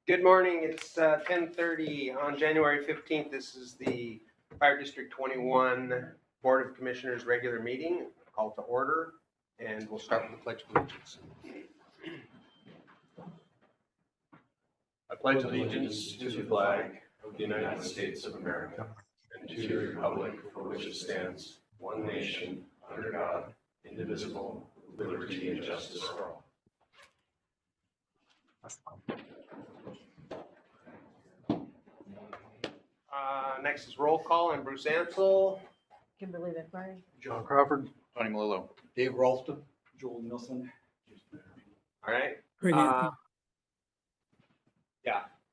Good morning. It's 10:30 on January 15th. This is the Fire District 21 Board of Commissioners regular meeting. Call to order, and we'll start with the Pledge of Allegiance. I pledge allegiance to the flag of the United States of America and to the republic for which it stands, one nation, under God, indivisible, with liberty and justice for all. Next is roll call. I'm Bruce Ansel. Kimberly McMurray. John Crawford. Tony Melillo. Dave Ralston. Joel Nielsen. All right. Great, Anthony.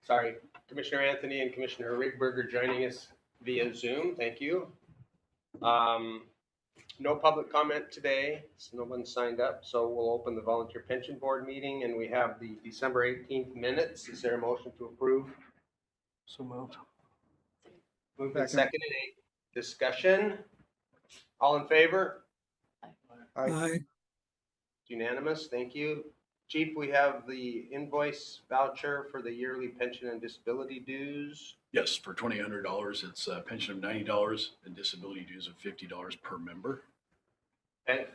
Sorry. Commissioner Anthony and Commissioner Rickberger joining us via Zoom. Thank you. No public comment today, so no one signed up. So we'll open the Volunteer Pension Board meeting, and we have the December 18th minutes. Is there a motion to approve? So moved. Moved and seconded. Discussion. All in favor? Aye. Unanimous. Thank you. Chief, we have the invoice voucher for the yearly pension and disability dues. Yes, for $2,800, it's a pension of $90 and disability dues of $50 per member. Okay.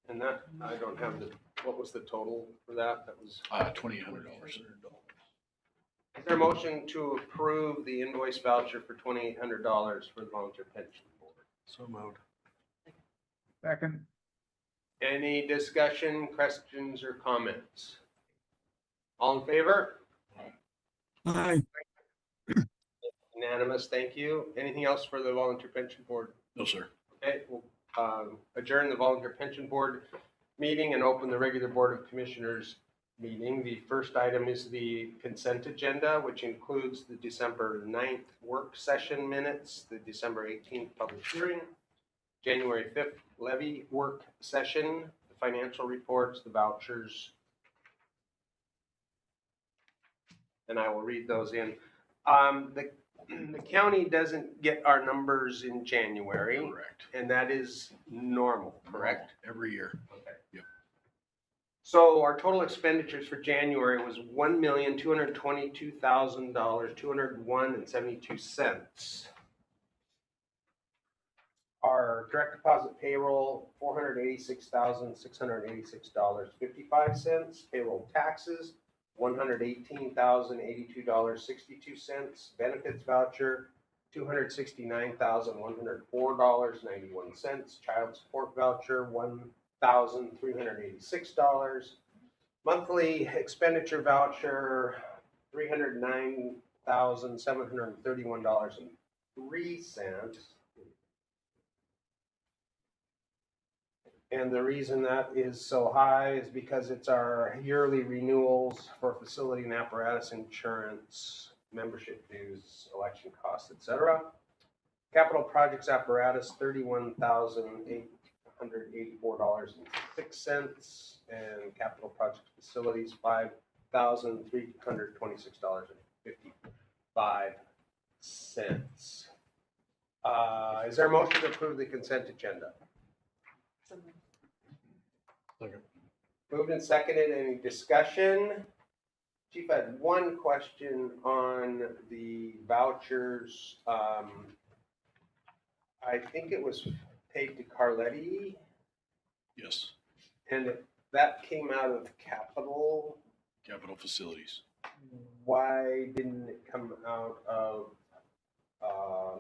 And that, I don't have the, what was the total for that? That was. $2,800. Is there a motion to approve the invoice voucher for $2,800 for the Volunteer Pension Board? So moved. Second. Any discussion, questions, or comments? All in favor? Aye. Unanimous, thank you. Anything else for the Volunteer Pension Board? No, sir. Okay, we'll adjourn the Volunteer Pension Board meeting and open the regular Board of Commissioners meeting. The first item is the consent agenda, which includes the December 9th work session minutes, the December 18th public hearing, January 5th levy work session, the financial reports, the vouchers, and I will read those in. The county doesn't get our numbers in January. Correct. And that is normal, correct? Every year. Okay. Yep. So our total expenditures for January was $1,222,000, $201.72. Our direct deposit payroll, $486,686.55. Payroll taxes, $118,082.62. Benefits voucher, $269,104.91. Child support voucher, $1,386. Monthly expenditure voucher, $309,731.03. And the reason that is so high is because it's our yearly renewals for facility and apparatus insurance, membership dues, election costs, etc. Capital projects apparatus, $31,884.06, and capital project facilities, $5,326.55. Is there a motion to approve the consent agenda? Moved and seconded. Any discussion? Chief, I had one question on the vouchers. I think it was paid to Carletti, Yes. and that came out of capital. Capital facilities. Why didn't it come out of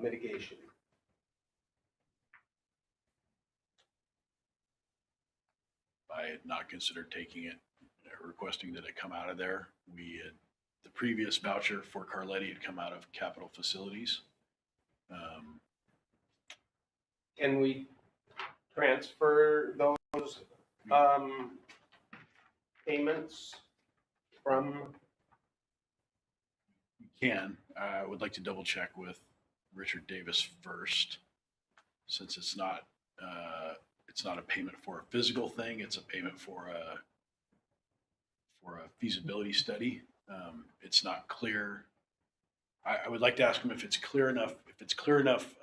mitigation? I had not considered taking it, requesting that it come out of there. The previous voucher for Carletti had come out of capital facilities. Can we transfer those payments from? You can. I would like to double check with Richard Davis first, since it's not a payment for a physical thing. It's a payment for a feasibility study. It's not clear. I would like to ask him if it's clear enough. If it's clear enough,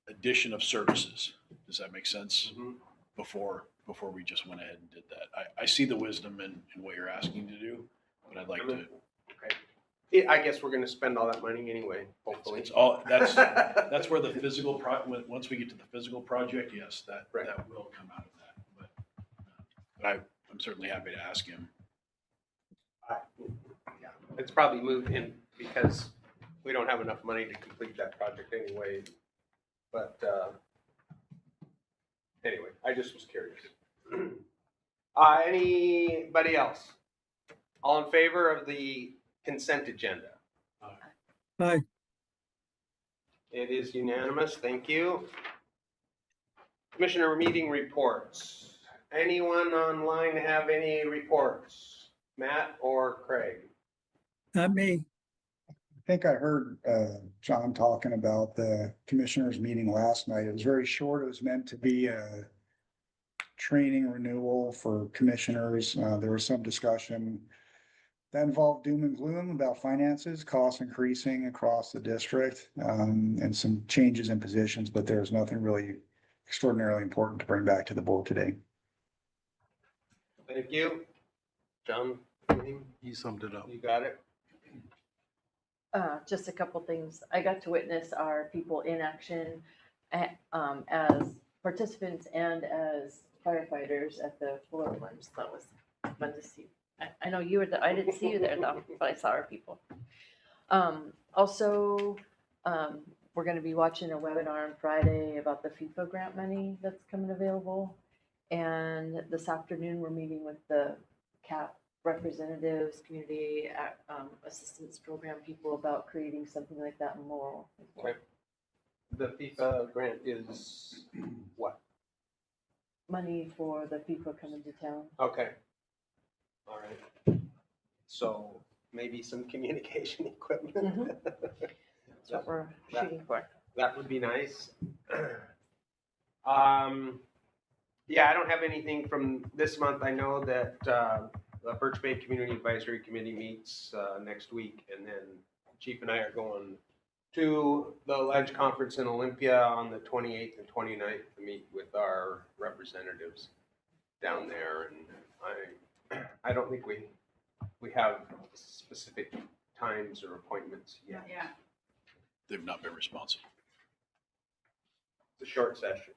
addition of services. Does that make sense? Mm-hmm. before we just went ahead and did that. I see the wisdom in what you're asking to do, but I'd like to. Okay. Yeah, I guess we're gonna spend all that money anyway, hopefully. It's all, that's where the physical once we get to the physical project, yes, that will come out of that. But I'm certainly happy to ask him. Yeah, it's probably moved in because we don't have enough money to complete that project anyway. But anyway, I just was curious. Anybody else? All in favor of the consent agenda? Aye. It is unanimous. Thank you. Commissioner meeting reports. Anyone online have any reports? Matt or Craig? Not me. I think I heard John talking about the commissioners meeting last night. It was very short. It was meant to be a training renewal for commissioners. There was some discussion that involved doom and gloom about finances, costs increasing across the district, and some changes in positions, but there's nothing really extraordinarily important to bring back to the board today. Thank you. John, You summed it up. you got it? Just a couple things. I got to witness our people in action as participants and as firefighters at the floor lunch. That was fun to see. I know you were there. I didn't see you there though, but I saw our people. Also, we're going to be watching a webinar on Friday about the FIFA grant money that's coming available. And this afternoon, we're meeting with the CAP representatives, community assistance program people about creating something like that in Laurel. Okay. The FIFA grant is what? Money for the FIFA coming to town. Okay. All right. So maybe some communication equipment. Mhm. That's what we're shooting for. That would be nice. Yeah, I don't have anything from this month. I know that the Birch Bay Community Advisory Committee meets next week, and then Chief and I are going to the Ledge Conference in Olympia on the 28th and 29th to meet with our representatives down there. And I don't think we have specific times or appointments yet. Yeah. They've not been responsive. It's a short session.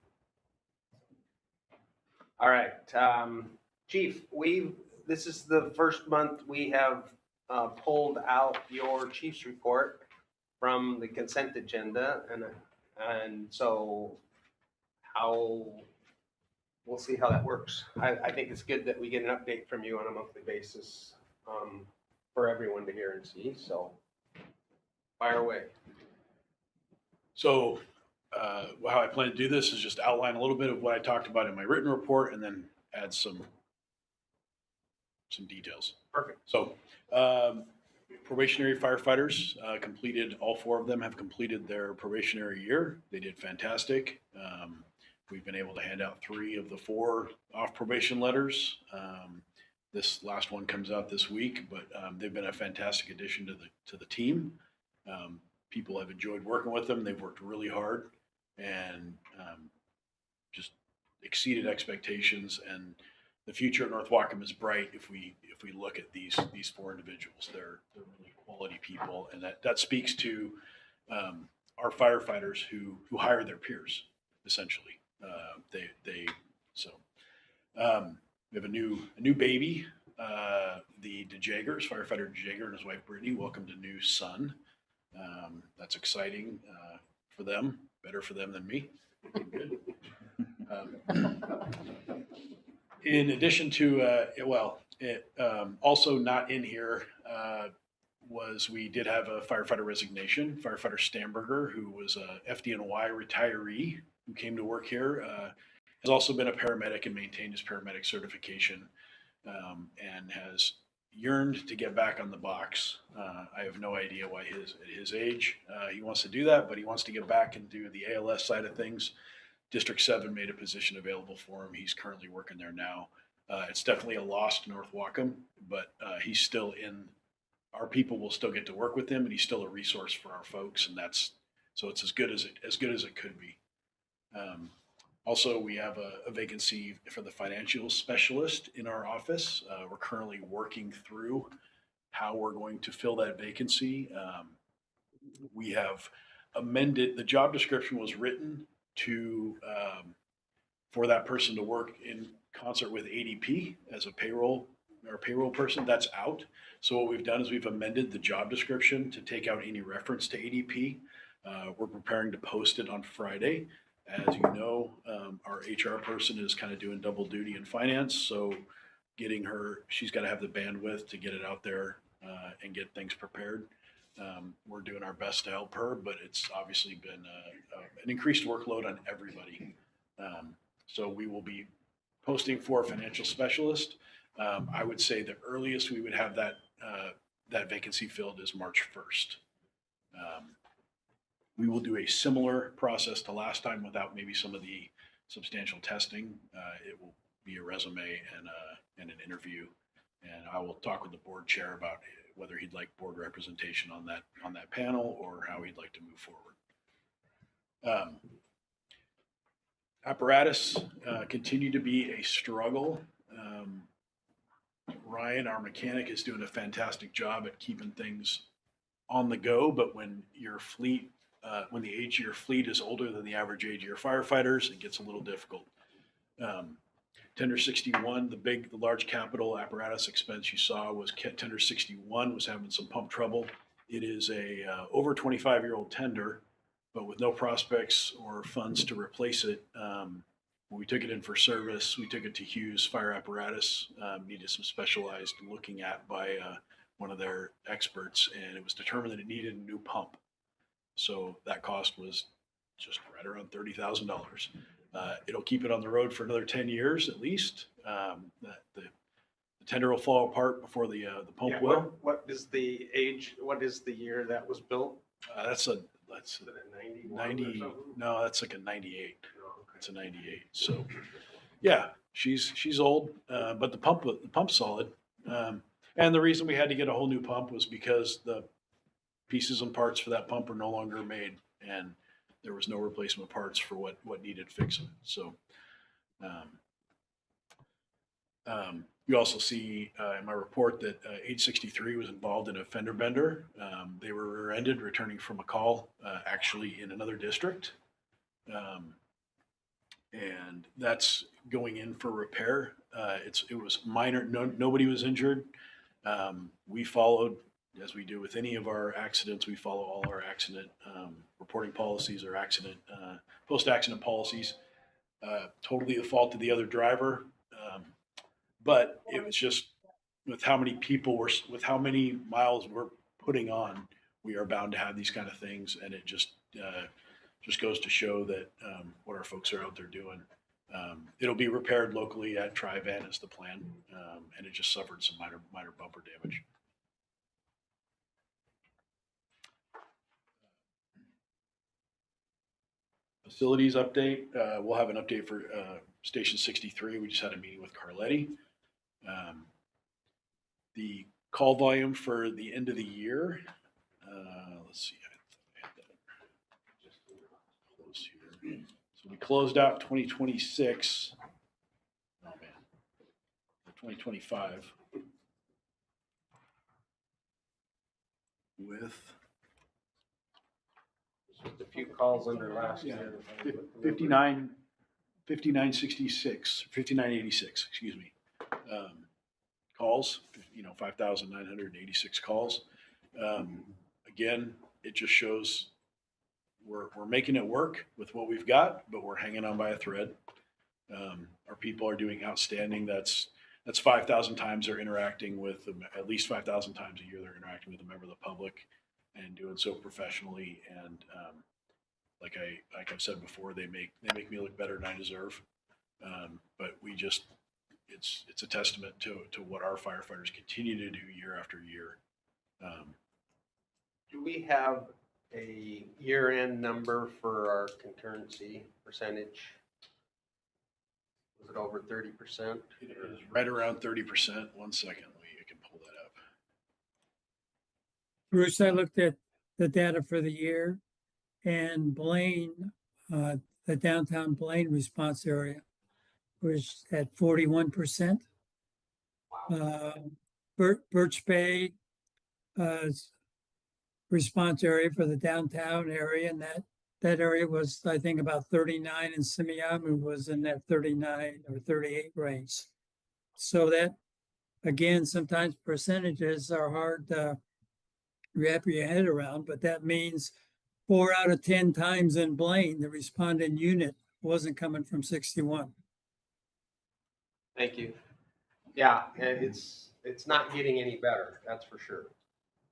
All right, Chief, this is the first month we have pulled out your chief's report from the consent agenda, and so we'll see how that works. I think it's good that we get an update from you on a monthly basis for everyone to hear and see. So fire away. So how I plan to do this is just outline a little bit of what I talked about in my written report and then add some details. Perfect. So probationary firefighters completed, all 4 of them have completed their probationary year. They did fantastic. We've been able to hand out 3 of the 4 off probation letters. This last one comes out this week, but they've been a fantastic addition to the team. People have enjoyed working with them. They've worked really hard and just exceeded expectations. And the future at North Wacom is bright if we look at these 4 individuals. They're really quality people, and that speaks to our firefighters who hire their peers essentially. We have a new baby, the DeJagers, firefighter DeJager and his wife Brittany welcomed a new son. That's exciting for them, better for them than me. Good. In addition to, also not in here we did have a firefighter resignation, firefighter Stamberger, who was a FDNY retiree who came to work here, has also been a paramedic and maintained his paramedic certification, and has yearned to get back on the box. I have no idea why at his age he wants to do that, but he wants to get back and do the ALS side of things. District 7 made a position available for him. He's currently working there now. It's definitely a loss to North Wacom, but he's still in. Our people will still get to work with him, and he's still a resource for our folks, and it's as good as it could be. Also, we have a vacancy for the financial specialist in our office. We're currently working through how we're going to fill that vacancy. We have amended, the job description was written to, for that person to work in concert with ADP as a payroll person. That's out. So what we've done is we've amended the job description to take out any reference to ADP. We're preparing to post it on Friday. As you know, our HR person is kind of doing double duty in finance. So getting her, she's got to have the bandwidth to get it out there and get things prepared. We're doing our best to help her, but it's obviously been an increased workload on everybody. So we will be posting for a financial specialist. I would say the earliest we would have that vacancy filled is March 1st. We will do a similar process to last time without maybe some of the substantial testing. It will be a resume and an interview, and I will talk with the board chair about whether he'd like board representation on that panel or how he'd like to move forward. Apparatus continue to be a struggle. Ryan, our mechanic, is doing a fantastic job at keeping things on the go, but when your fleet, when the age of your fleet is older than the average age of your firefighters, it gets a little difficult. Tender 61, the large capital apparatus expense you saw was tender 61 was having some pump trouble. It is a over 25-year-old tender, but with no prospects or funds to replace it. When we took it in for service, we took it to Hughes Fire Apparatus, needed some specialized looking at by one of their experts, and it was determined that it needed a new pump. So that cost was just right around $30,000. It'll keep it on the road for another 10 years at least. The tender will fall apart before the pump Yeah, will. what is the age, what is the year that was built? That's Is it a 91 or 90. something? No, that's like a 98. No, okay. It's a 98. So yeah, she's old, but the pump's solid. And the reason we had to get a whole new pump was because the pieces and parts for that pump are no longer made, and there was no replacement parts for what needed fixing. So you also see in my report that age 63 was involved in a fender bender. They were rear-ended returning from a call, actually in another district. And that's going in for repair. It was minor. Nobody was injured. We followed, as we do with any of our accidents, we follow all our accident reporting policies or post-accident policies. Totally the fault of the other driver. But it was just with how many miles we're putting on, we are bound to have these kind of things. And it just goes to show that what our folks are out there doing. It'll be repaired locally at Tri-Van is the plan, and it just suffered some minor bumper damage. Facilities update. We'll have an update for Station 63. We just had a meeting with Carletti. The call volume for the end of the year. Let's see. I had that just close here. So we closed out 2026. Oh man, 2025 with Just a few calls under last year. 5966, 5986, excuse me. Calls, 5,986 calls. Again, it just shows we're making it work with what we've got, but we're hanging on by a thread. Our people are doing outstanding. That's 5,000 times they're interacting with them, at least 5,000 times a year they're interacting with a member of the public and doing so professionally. And like I've said before, they make me look better than I deserve. But it's a testament to what our firefighters continue to do year after year. Do we have a year-end number for our concurrency percentage? Was it over 30%? It is right around 30%. 1 second, I can pull that up. Bruce, I looked at the data for the year, and Blaine, the downtown Blaine response area was at 41%. Birch Bay response area for the downtown area, and that area was, I think, about 39, and Semiahmoo was in that 39 or 38 range. So that, again, sometimes percentages are hard to wrap your head around, but that means 4 out of 10 times in Blaine, the respondent unit wasn't coming from 61. Thank you. Yeah, and it's not getting any better, that's for sure,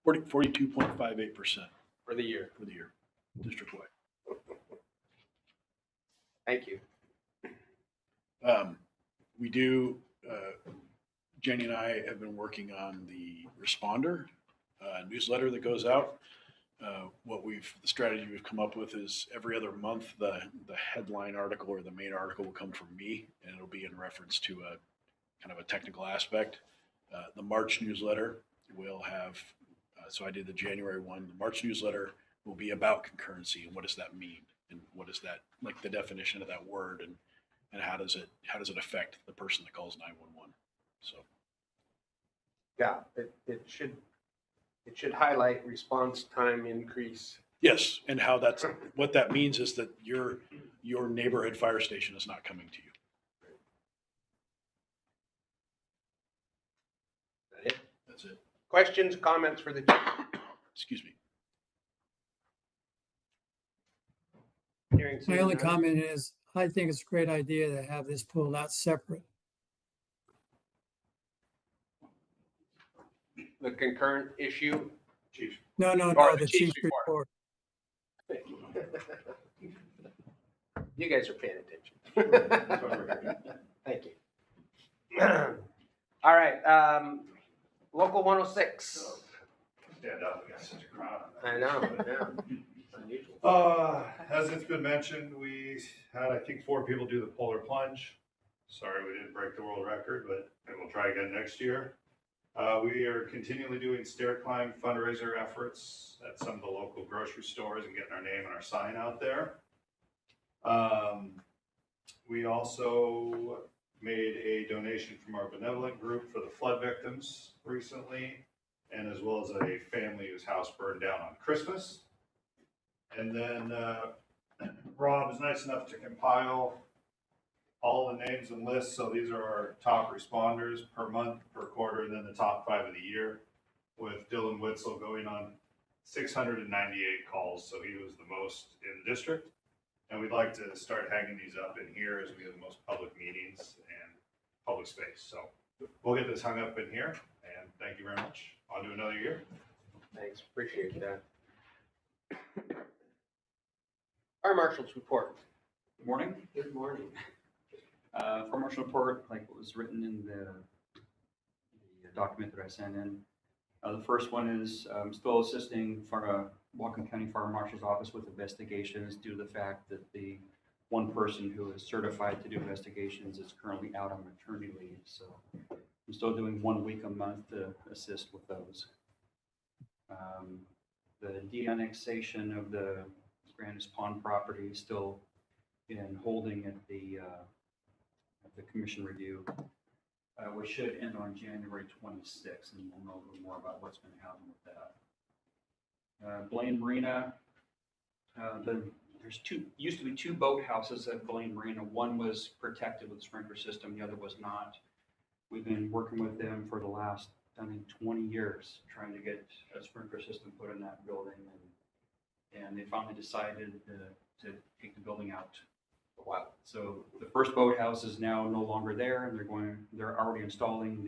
42.58% for the year. for the year, district-wide. Thank you. We do, Jenny and I have been working on the responder newsletter that goes out. The strategy we've come up with is every other month, the headline article or the main article will come from me, and it'll be in reference to a kind of a technical aspect. The March newsletter will have, so I did the January one. The March newsletter will be about concurrency and what does that mean, and what is that, like the definition of that word, and how does it affect the person that calls 911. So Yeah, it should highlight response time increase. yes, and how what that means is that your neighborhood fire station is not coming to you. Is that it? That's it. Questions, comments for the chief? Excuse me. Hearing My seen only none. comment is, I think it's a great idea to have this pulled out separate. The concurrent issue. Chief. No, Or the chief's chief's report. You guys are paying attention. Thank you. All right, local 106. Stand up, we got such a crowd. I know, yeah. It's unusual. As it's been mentioned, we had, I think, 4 people do the polar plunge. Sorry, we didn't break the world record, but maybe we'll try again next year. We are continually doing stair climb fundraiser efforts at some of the local grocery stores and getting our name and our sign out there. We also made a donation from our benevolent group for the flood victims recently, and as well as a family whose house burned down on Christmas. And then Rob is nice enough to compile all the names and lists. So these are our top responders per month, per quarter, and then the top 5 of the year, with Dylan Witzel going on 698 calls. So he was the most in the district. And we'd like to start hanging these up in here as we have the most public meetings and public space. So we'll get this hung up in here, and thank you very much. On to another year. Thanks, appreciate that. Our marshal's report. Good morning. Good morning. For marshal report, like what was written in the document that I sent in. The first one is still assisting Whatcom County Fire Marshal's Office with investigations due to the fact that the one person who is certified to do investigations is currently out on maternity leave. So I'm still doing 1 week a month to assist with those. The de-annexation of the Grandis Pond property is still in holding at the commission review, which should end on January 26th, and we'll know a little more about what's going to happen with that. Blaine Marina, used to be 2 boathouses at Blaine Marina. One was protected with a sprinkler system, the other was not. We've been working with them for the last, I think, 20 years, trying to get a sprinkler system put in that building, and they finally decided to take the building out. Wow. So the first boathouse is now no longer there, and they're already installing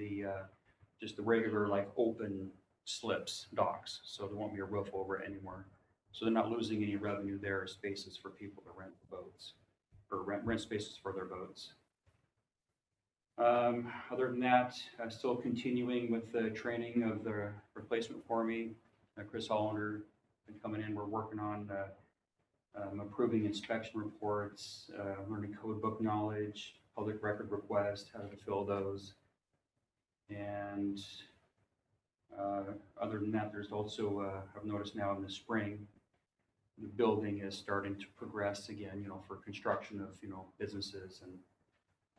just the regular, like, open slips docks, so there won't be a roof over it anymore. So they're not losing any revenue there, or spaces for people to rent the boats, or rent spaces for their boats. Other than that, I'm still continuing with the training of the replacement for me. Chris Hollander been coming in. We're working on approving inspection reports, learning code book knowledge, public record request, how to fill those. And other than that, there's also, I've noticed now in the spring, the building is starting to progress again, for construction of, businesses. And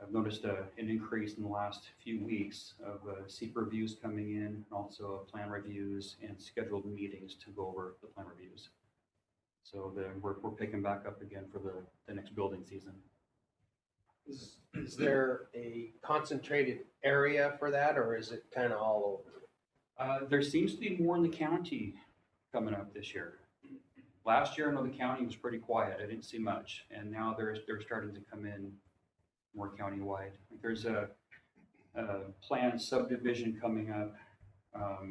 I've noticed an increase in the last few weeks of SEEP reviews coming in, and also plan reviews and scheduled meetings to go over the plan reviews. So we're picking back up again for the next building season. Is there a concentrated area for that, or is it kind of all over? There seems to be more in the county coming up this year. Last year, I know the county was pretty quiet. I didn't see much, and now they're starting to come in more countywide. There's a planned subdivision coming up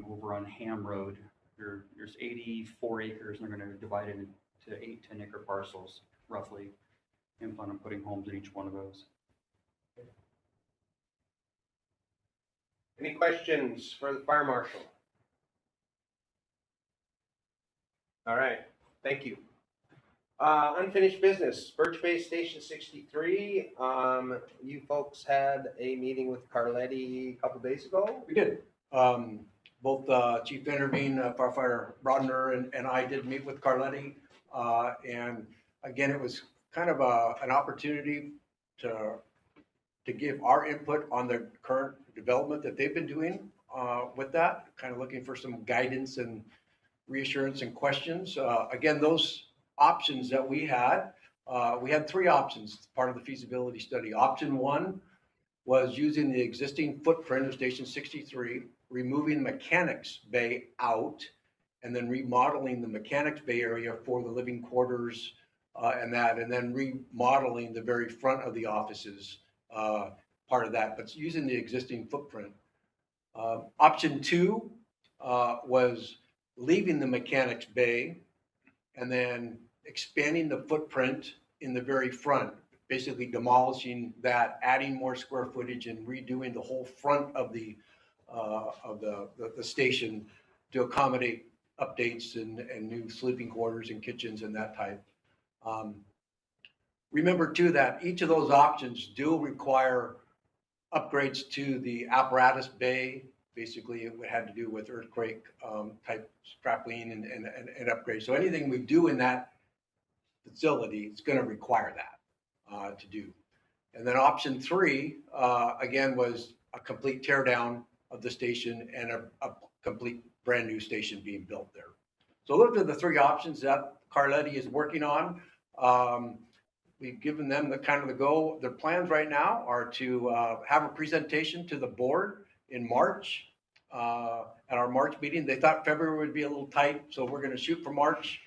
over on Ham Road. There's 84 acres, and they're going to divide it into 8 10-acre parcels, roughly, and plan on putting homes in each one of those. Any questions for the fire marshal? All right, thank you. Unfinished business, Birch Bay Station 63. You folks had a meeting with Carletti a couple days ago. We did. Both Chief Intervene, Firefighter Brodner, and I did meet with Carletti. And again, it was kind of an opportunity to give our input on the current development that they've been doing with that, kind of looking for some guidance and reassurance and questions. Again, those options that we had 3 options, part of the feasibility study. Option 1 was using the existing footprint of Station 63, removing Mechanics Bay out, and then remodeling the Mechanics Bay area for the living quarters and then remodeling the very front of the offices, part of that, but using the existing footprint. Option 2 was leaving the Mechanics Bay and then expanding the footprint in the very front, basically demolishing that, adding more square footage, and redoing the whole front of the station to accommodate updates and new sleeping quarters and kitchens and that type. Remember too that each of those options do require upgrades to the apparatus bay. Basically, it had to do with earthquake type strapping and upgrades. So anything we do in that facility, it's going to require that to do. And then option 3, again, was a complete tear down of the station and a complete brand new station being built there. So those are the 3 options that Carletti is working on. We've given them the kind of the go. Their plans right now are to have a presentation to the board in March, at our March meeting. They thought February would be a little tight, so we're going to shoot for March.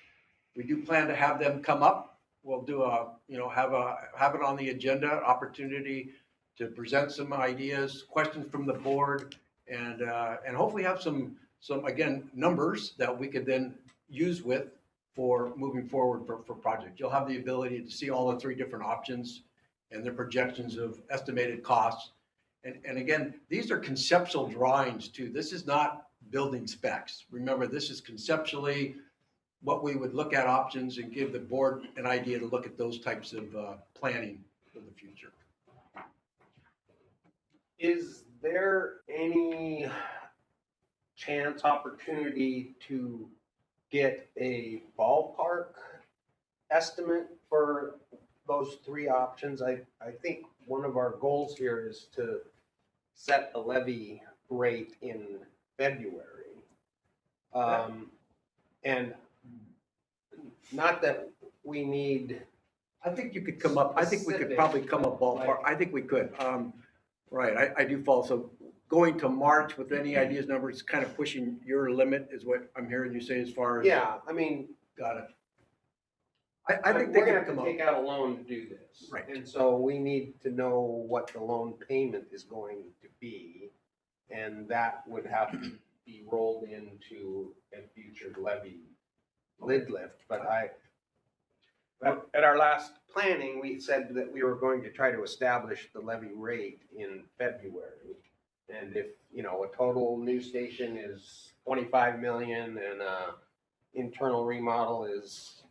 We do plan to have them come up. We'll do have it on the agenda, opportunity to present some ideas, questions from the board, and hopefully have some again numbers that we could then use with for moving forward for project. You'll have the ability to see all the 3 different options and their projections of estimated costs. And again, these are conceptual drawings too. This is not building specs. Remember, this is conceptually what we would look at options and give the board an idea to look at those types of planning for the future. Is there any chance, opportunity to get a ballpark estimate for those 3 options? I think one of our goals here is to set a levy rate in February. And not that we need. I think you could come up, I think we could probably come up ballpark. I think we could. Right, I do follow. So going to March with any ideas, numbers, kind of pushing your limit is what I'm hearing you say as far as. Yeah, I mean. Got it. I think they we're gonna can have come to up. take out a loan to do this. Right. And so we need to know what the loan payment is going to be. And that would have to be rolled into a future levy lid lift. But at our last planning, we said that we were going to try to establish the levy rate in February. And if, a total new station is 25 million and internal remodel is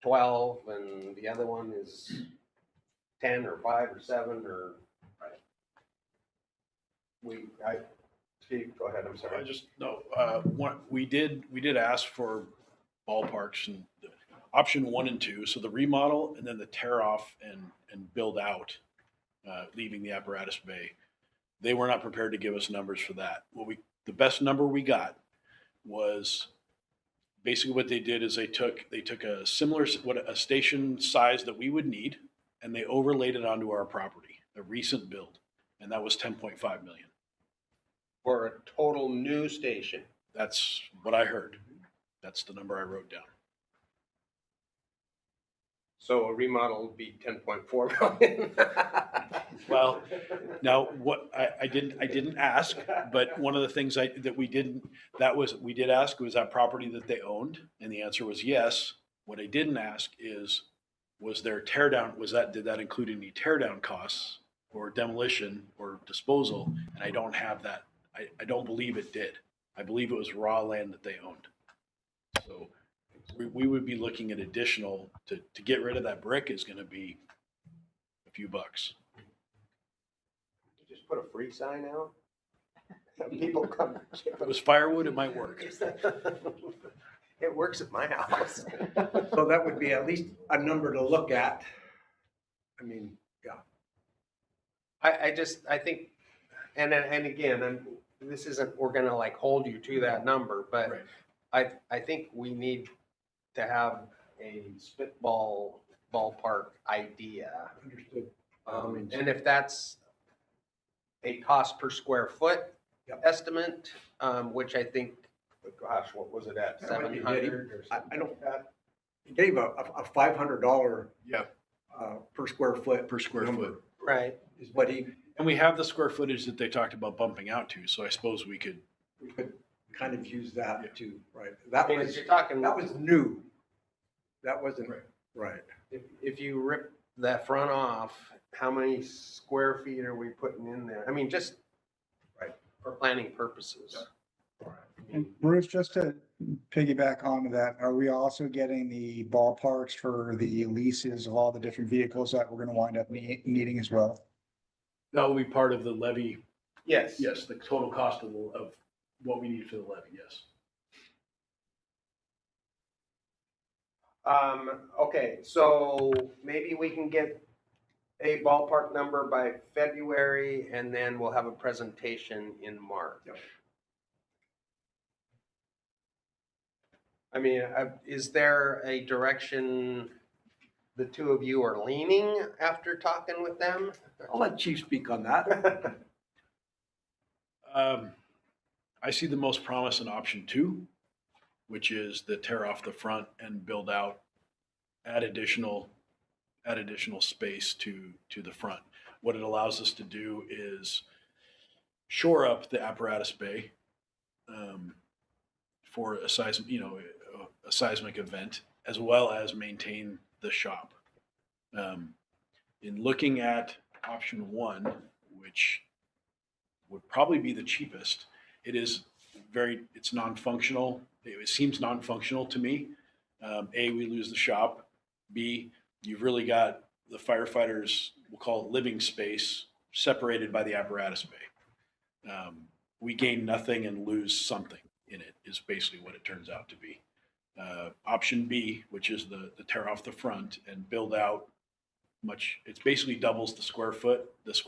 12 and the other one is 10 or 5 or 7 or Steve, go ahead, I'm sorry. We did ask for ballparks, and option 1 and 2, so the remodel and then the tear off and build out, leaving the apparatus bay. They were not prepared to give us numbers for that. The best number we got was basically what they did is they took a similar, a station size that we would need, and they overlaid it onto our property, a recent build, and that was 10.5 million. For a total new station. That's what I heard. That's the number I wrote down. So a remodel would be 10.4 million. Well, now what I didn't ask, but one of the things we did ask, was that property that they owned, and the answer was yes. What I didn't ask is, was there tear down? Did that include any tear down costs or demolition or disposal? And I don't have that. I don't believe it did. I believe it was raw land that they owned. So we would be looking at additional to get rid of that brick is going to be a few bucks. Just put a free sign out. People come. If it was firewood, it might work. It works at my house. So that would be at least a number to look at. I mean, yeah. I think, and again, this isn't, we're gonna like hold you to that number, but Right. I think we need to have a spitball ballpark idea. Understood. And if that's a cost per square foot Yep. estimate, which I think, gosh, what was it at, That might be 700 or I something don't, like that? he gave a $500 Yeah, per square foot. per square number foot. Right. Is what he And we have the square footage that they talked about bumping out to, so I suppose we could. kind of use Yeah. that too, right? I That mean, was, if you're talking, that was new. That wasn't, Right. right. if you rip that front off, how many square feet are we putting in there? I mean, just Right. for planning purposes. And Bruce, just to piggyback onto that, are we also getting the ballparks for the leases of all the different vehicles that we're gonna wind up needing as well? That will be part of the levy. Yes. Yes, the total cost of what we need for the levy, yes. Okay, so maybe we can get a ballpark number by February and then we'll have a presentation in March. Yep. I mean, is there a direction the two of you are leaning after talking with them? I'll let Chief speak on that. I see the most promise in option 2, which is the tear off the front and build out, add additional space to the front. What it allows us to do is shore up the apparatus bay for a seismic event, as well as maintain the shop. In looking at option 1, which would probably be the cheapest, it's non-functional. It seems non-functional to me. A, we lose the shop. B, you've really got the firefighters, we'll call it living space, separated by the apparatus bay. We gain nothing and lose something in it, is basically what it turns out to be. Option B, which is the tear off the front and build out it basically doubles the square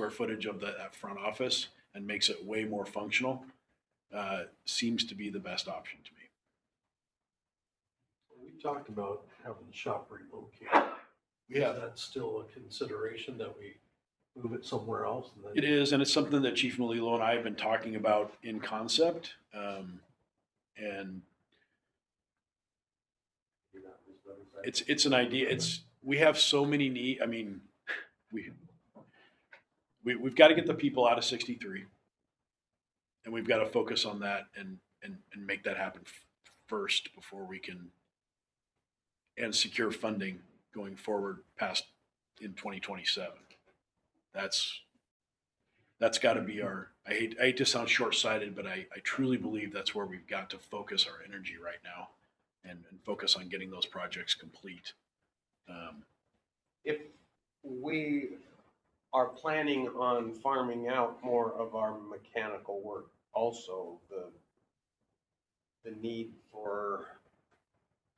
footage of that front office and makes it way more functional, seems to be the best option to me. We talked about having the shop relocated. Yeah. Is that still a consideration that we move it somewhere else? And then It is, and it's something that Chief Melillo and I have been talking about in concept. And it's an idea. We have so many needs. I mean, we've got to get the people out of 63, and we've got to focus on that and make that happen first before we can and secure funding going forward past in 2027. That's got to be I hate to sound short-sighted, but I truly believe that's where we've got to focus our energy right now and focus on getting those projects complete. If we are planning on farming out more of our mechanical work, also the need for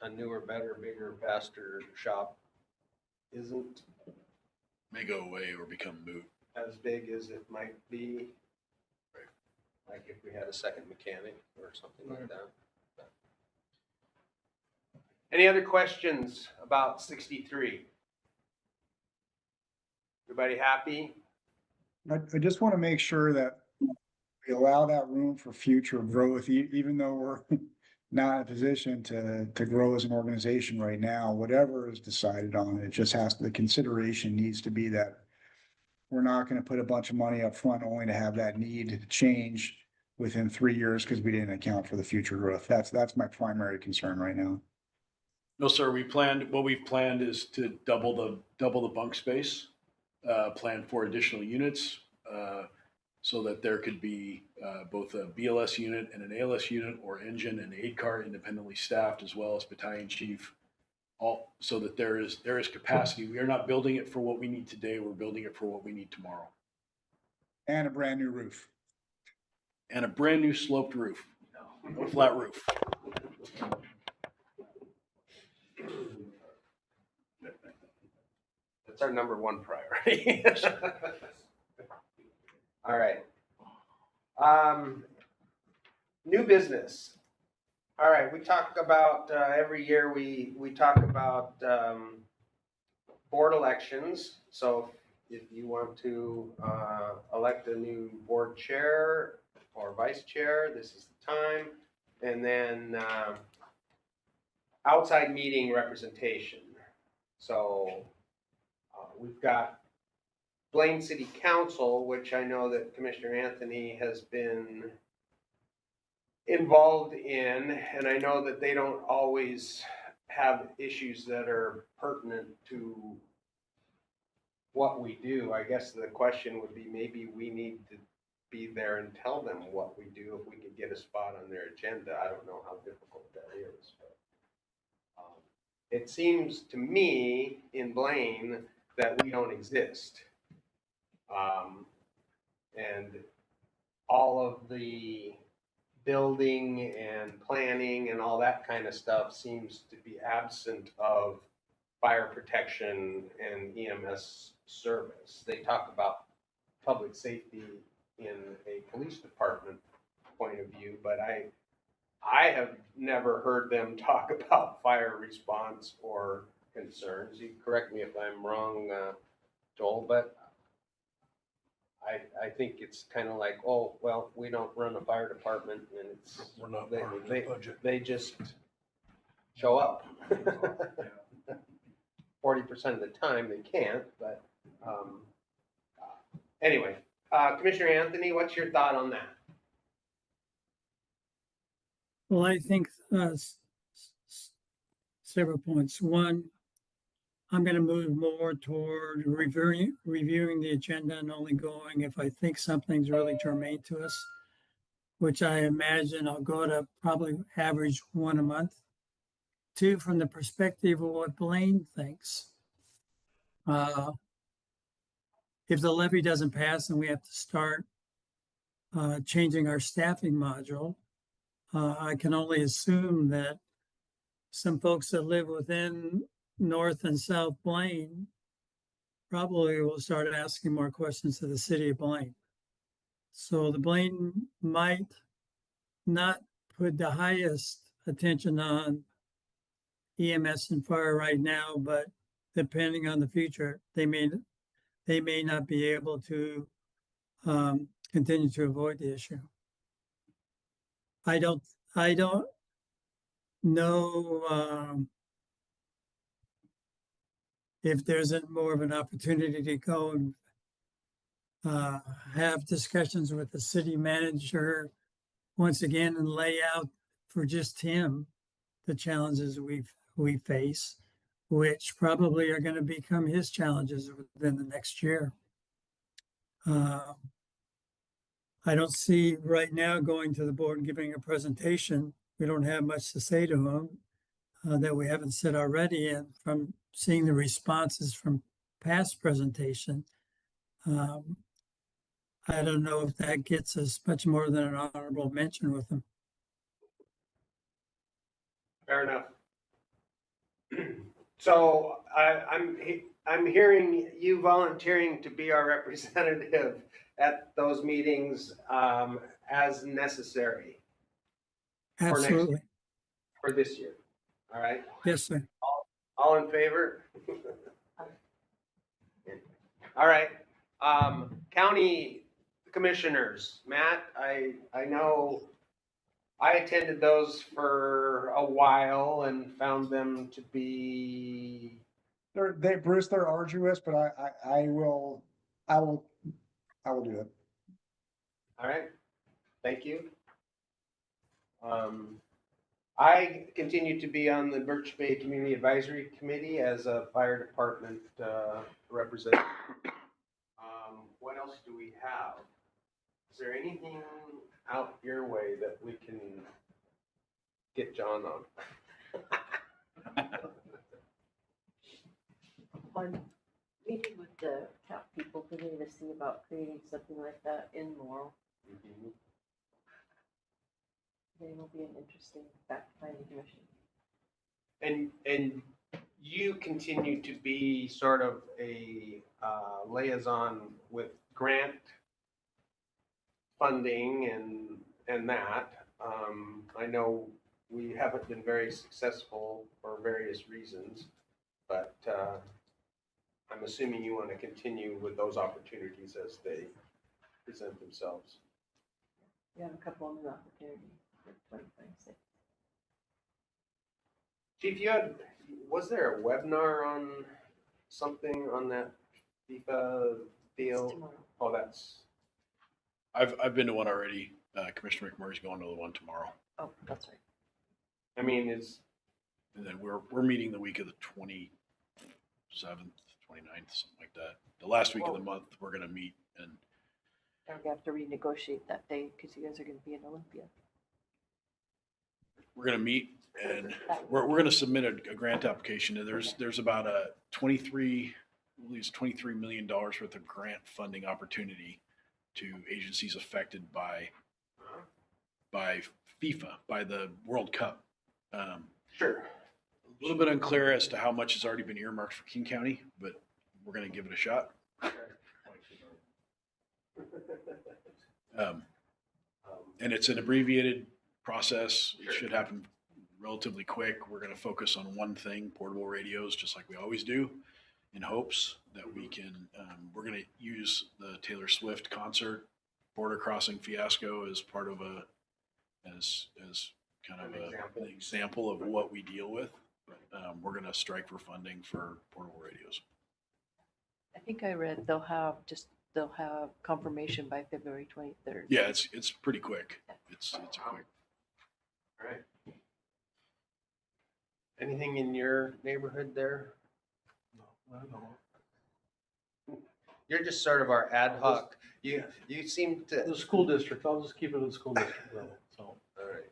a newer, better, bigger, faster shop isn't May go away or become moot. as big as it might be. Like if we had a second mechanic or something like that. Any other questions about 63? Everybody happy? I just want to make sure that we allow that room for future growth, even though we're not in a position to grow as an organization right now, whatever is decided on, it just has, the consideration needs to be that we're not going to put a bunch of money up front only to have that need change within 3 years because we didn't account for the future growth. That's my primary concern right now. No, sir, what we've planned is to double the bunk space, plan for additional units, so that there could be, both a BLS unit and an ALS unit, or engine and aid car independently staffed, as well as battalion chief. All, so that there is capacity. We are not building it for what we need today. We're building it for what we need tomorrow. And a brand new roof. And a brand new sloped roof, no flat roof. That's our number one priority. All right. New business. All right, we talk about, every year we talk about board elections. So if you want to elect a new board chair or vice chair, this is the time. And then outside meeting representation. So we've got Blaine City Council, which I know that Commissioner Anthony has been involved in, and I know that they don't always have issues that are pertinent to what we do. I guess the question would be, maybe we need to be there and tell them what we do if we could get a spot on their agenda. I don't know how difficult that is, but it seems to me in Blaine that we don't exist. And all of the building and planning and all that kind of stuff seems to be absent of fire protection and EMS service. They talk about public safety in a police department point of view, but I have never heard them talk about fire response or concerns. You correct me if I'm wrong, Joel, but I think it's kind of like, oh, well, we don't run a fire department, and it's, We're not part of the budget. they just show up. 40% of the time they can't, but anyway, Commissioner Anthony, what's your thought on that? Well, I think several points. One, I'm going to move more toward reviewing the agenda and only going if I think something's really germane to us, which I imagine I'll go to probably average one a month. Two, from the perspective of what Blaine thinks. If the levy doesn't pass and we have to start changing our staffing module, I can only assume that some folks that live within North and South Blaine probably will start asking more questions to the city of Blaine. So the Blaine might not put the highest attention on EMS and fire right now, but depending on the future, they may not be able to continue to avoid the issue. I don't know if there's more of an opportunity to go and have discussions with the city manager once again and lay out for just him the challenges we face, which probably are going to become his challenges within the next year. I don't see right now going to the board and giving a presentation. We don't have much to say to him that we haven't said already. And from seeing the responses from past presentation, I don't know if that gets us much more than an honorable mention with him. Fair enough. So I'm hearing you volunteering to be our representative at those meetings as necessary for next, Absolutely. for this year. All right, Yes, sir. all in favor? All right, county commissioners, Matt, I know I attended those for a while and found them to be, Bruce, they're arduous, but I will do it. all right, thank you. I continue to be on the Birch Bay Community Advisory Committee as a fire department representative. What else do we have? Is there anything out your way that we can get John on? I'm meeting with the CAP people today to see about creating something like that in Morrill. They will be an interesting fact-finding mission. And you continue to be sort of a liaison with grant funding and that. I know we haven't been very successful for various reasons, but I'm assuming you want to continue with those opportunities as they present themselves. We have a couple of new opportunities for 2026. Chief, was there a webinar on something on that FIFA deal? Tomorrow. Oh, that's, I've been to one already. Commissioner McMurray's going to the one tomorrow. Oh, that's right. I mean, And then we're meeting the week of the 27th, 29th, something like that. The last week of the month, we're going to meet and We have to renegotiate that day because you guys are going to be in Olympia. we're going to meet and we're going to submit a grant application. And there's about a $23 million worth of grant funding opportunity to agencies affected by FIFA, by the World Cup. sure. A little bit unclear as to how much has already been earmarked for King County, but we're going to give it a shot. And it's an abbreviated process. It should happen relatively quick. We're going to focus on one thing, portable radios, just like we always do, in hopes that we can, we're going to use the Taylor Swift concert border crossing fiasco as part of as kind of an example of what we deal with. But we're going to strike for funding for portable radios. I think I read they'll have confirmation by February 23rd. Yeah, it's pretty quick. It's a quick. All right. Anything in your neighborhood there? No, I don't know. You're just sort of our ad hoc. You seem to. The school district, I'll just keep it at the school district level, so All right.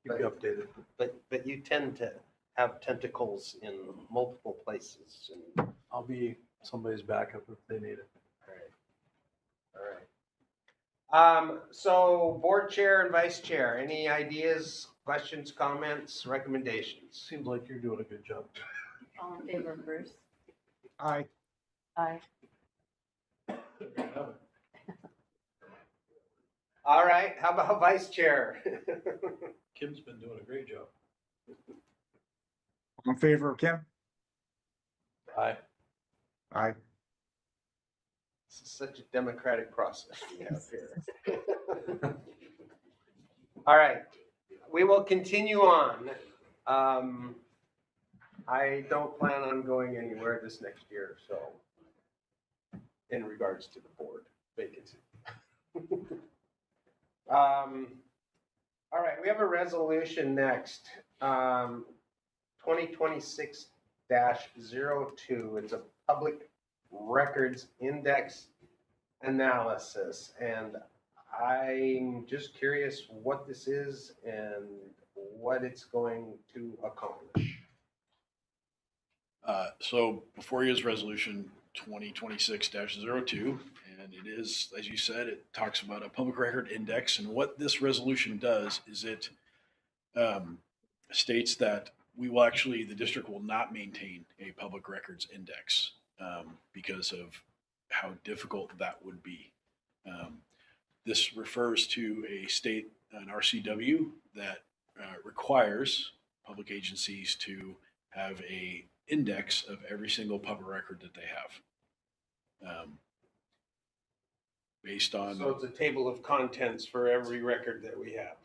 keep you updated. But you tend to have tentacles in multiple places. And, I'll be somebody's backup if they need it. all right. So board chair and vice chair, any ideas, questions, comments, recommendations? Seems like you're doing a good job. All in favor of Bruce? Aye. Aye. All right. How about vice chair? Kim's been doing a great job. In favor of Kim? Aye. Aye. This is such a democratic process we have here. All right, we will continue on. I don't plan on going anywhere this next year, so in regards to the board vacancy. All right, we have a resolution next. 2026-02. It's a public records index analysis, and I'm just curious what this is and what it's going to accomplish. So before you is resolution 2026-02, and it is, as you said, it talks about a public record index. And what this resolution does is it states that we will actually, the district will not maintain a public records index because of how difficult that would be. This refers to a state, an RCW, that requires public agencies to have a index of every single public record that they have. Based on, So it's a table of contents for every record that we have.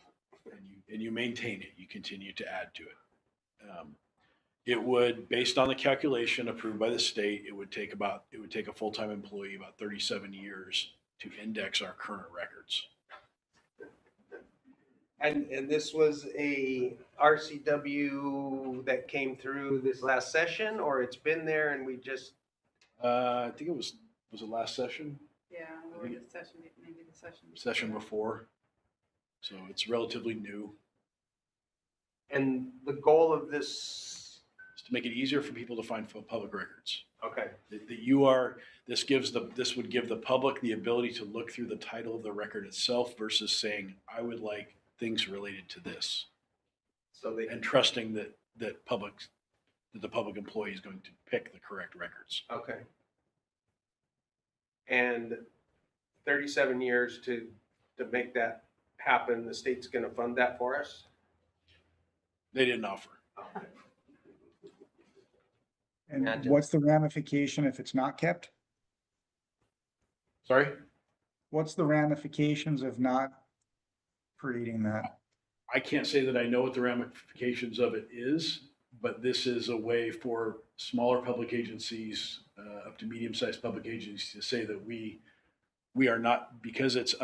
and you maintain it, you continue to add to it. It would, based on the calculation approved by the state, it would take a full-time employee about 37 years to index our current records. And this was a RCW that came through this last session, or it's been there and we just, I think was it last session? Yeah, or the session, maybe the session. Session before. So it's relatively new. and the goal of this, Is to make it easier for people to find public records. okay, This would give the public the ability to look through the title of the record itself versus saying, I would like things related to this, so they, and trusting that the public employee is going to pick the correct records. okay. And 37 years to make that happen, the state's gonna fund that for us? They didn't offer. Okay. And Gotcha. what's the ramification if it's not kept? Sorry? What's the ramifications of not creating that? I can't say that I know what the ramifications of it is, but this is a way for smaller public agencies, up to medium-sized public agencies, to say that we are not, because it's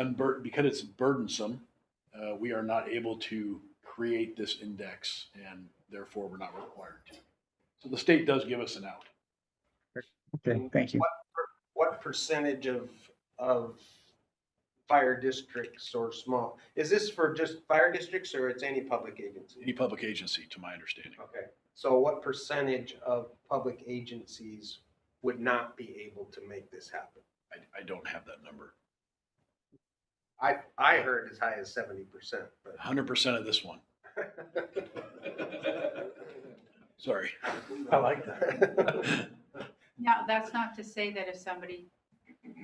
burdensome, we are not able to create this index, and therefore we're not required to. So the state does give us an out. Okay, thank you. What percentage of fire districts or small, is this for just fire districts or it's any public agency? Any public agency, to my understanding. Okay, so what percentage of public agencies would not be able to make this happen? I don't have that number. I heard as high as 70%, but. 100% of this one. Sorry. I like that. Now, that's not to say that if somebody